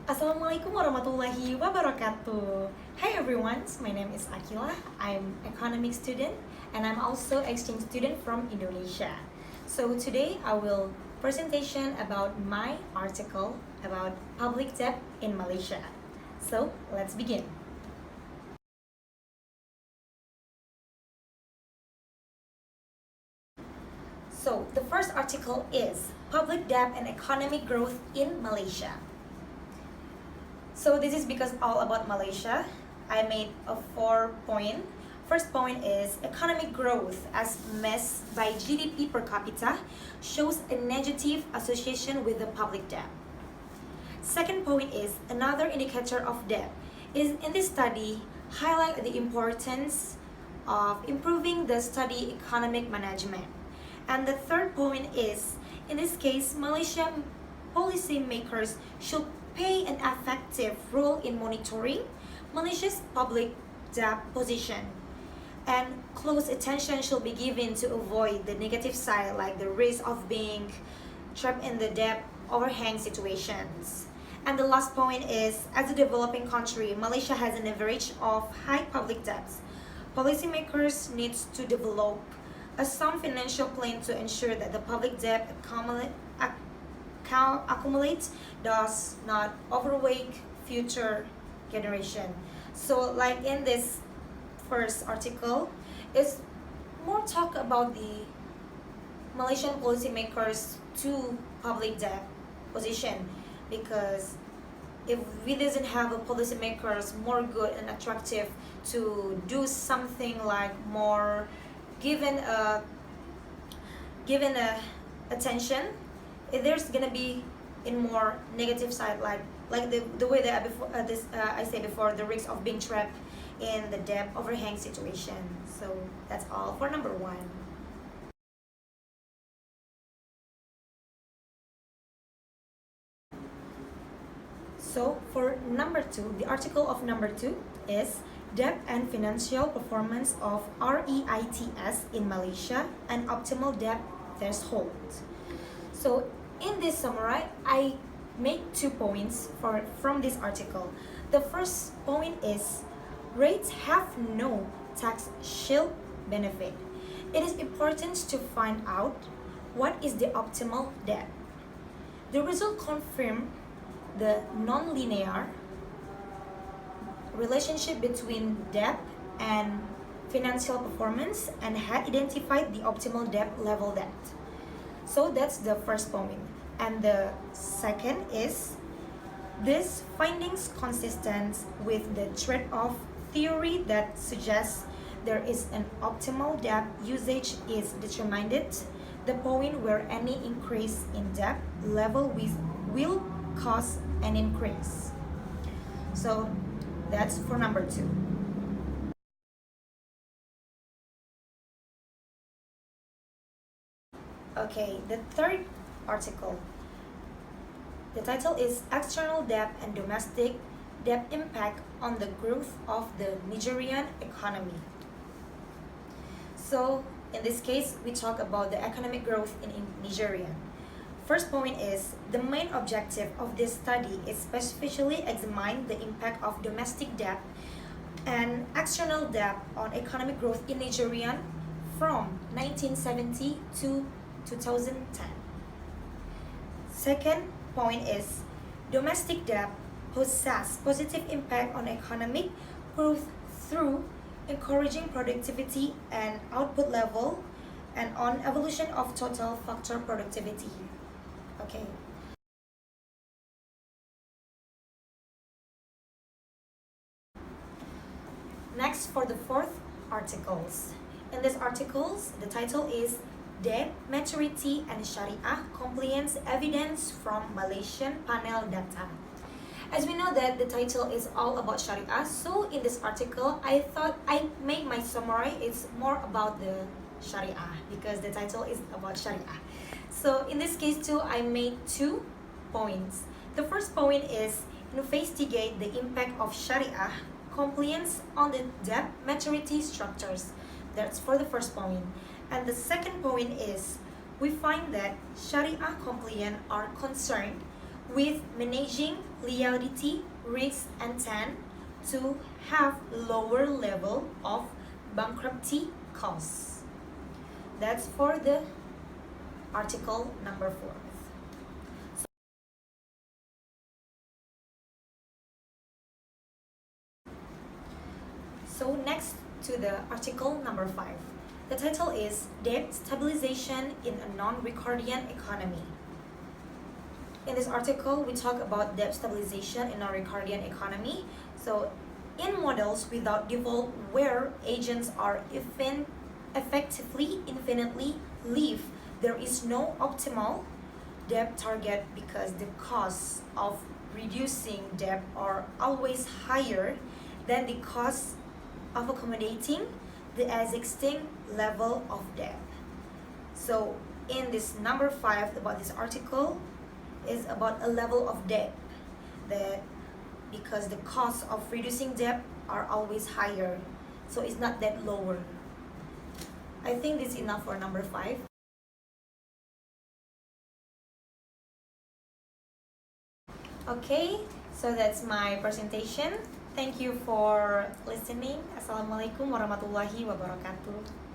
Assalamualaikum warahmatullahi wabarakatuh. Hi everyone, my name is Aqilah. I'm economic student and I'm also exchange student from Indonesia. So today I will presentation about my article about public debt in Malaysia. So let's begin. So the first article is public debt and economic growth in Malaysia. So this is because all about Malaysia. I made a 4 point. First point is economic growth as measured by GDP per capita shows a negative association with the public debt. Second point is another indicator of debt is in this study highlight the importance of improving the study economic management. And the third point is in this case Malaysian policymakers should play an effective role in monitoring Malaysia's public debt position. And close attention should be given to avoid the negative side like the risk of being trapped in the debt overhang situations. And the last point is, as a developing country, Malaysia has an average of high public debts. Policymakers need to develop a sound financial plan to ensure that the public debt accumulates does not overweight future generation. So like in this first article, it's more talk about the Malaysian policymakers to public debt position, because if we doesn't have a policymakers more good and attractive to do something like more given a attention, there's gonna be in more negative side like the way that I said before, the risk of being trapped in the debt overhang situation. So that's all for number one. So for number two, the article of number two is debt and financial performance of REITs in Malaysia and optimal debt threshold. So in this summary, I make 2 points from this article. The first point is REITs have no tax shield benefit. It is important to find out what is the optimal debt. The result confirm the non-linear relationship between debt and financial performance and had identified the optimal debt level debt. So that's the first point. And the second is this findings consistent with the trade-off theory that suggests there is an optimal debt usage is determined the point where any increase in debt level will cause an increase. So that's for number two. Okay, the third article. The title is External Debt and Domestic Debt Impact on the Growth of the Nigerian Economy. So in this case, we talk about the economic growth in Nigeria. First point is the main objective of this study is specifically examine the impact of domestic debt and external debt on economic growth in Nigeria from 1970 to 2010. Second point is domestic debt possesses positive impact on economic growth through encouraging productivity and output level and on evolution of total factor productivity. Okay. Next, for the fourth articles. In these articles, the title is Debt, Maturity and Sharia Compliance Evidence from Malaysian Panel Data. As we know that the title is all about Sharia, so in this article, I thought I make my summary, it's more about the Sharia because the title is about Sharia. So in this case too, I made 2 points. The first point is investigate the impact of Sharia compliance on the debt maturity structures. That's for the first point. And the second point is we find that Sharia compliant are concerned with managing liability, risk, and tend to have lower level of bankruptcy costs. That's for the article number 4. So next to the article number 5. The title is Debt Stabilization in a Non-Recordian Economy. In this article, we talk about debt stabilization in a non-recordian economy. So in models without default where agents are effectively infinitely live, there is no optimal debt target because the costs of reducing debt are always higher than the cost of accommodating the existing level of debt. So in this number 5 about this article is about a level of debt that because the cost of reducing debt are always higher, so it's not that lower. I think this is enough for number 5. Okay, so that's my presentation. Thank you for listening. Assalamualaikum warahmatullahi wabarakatuh.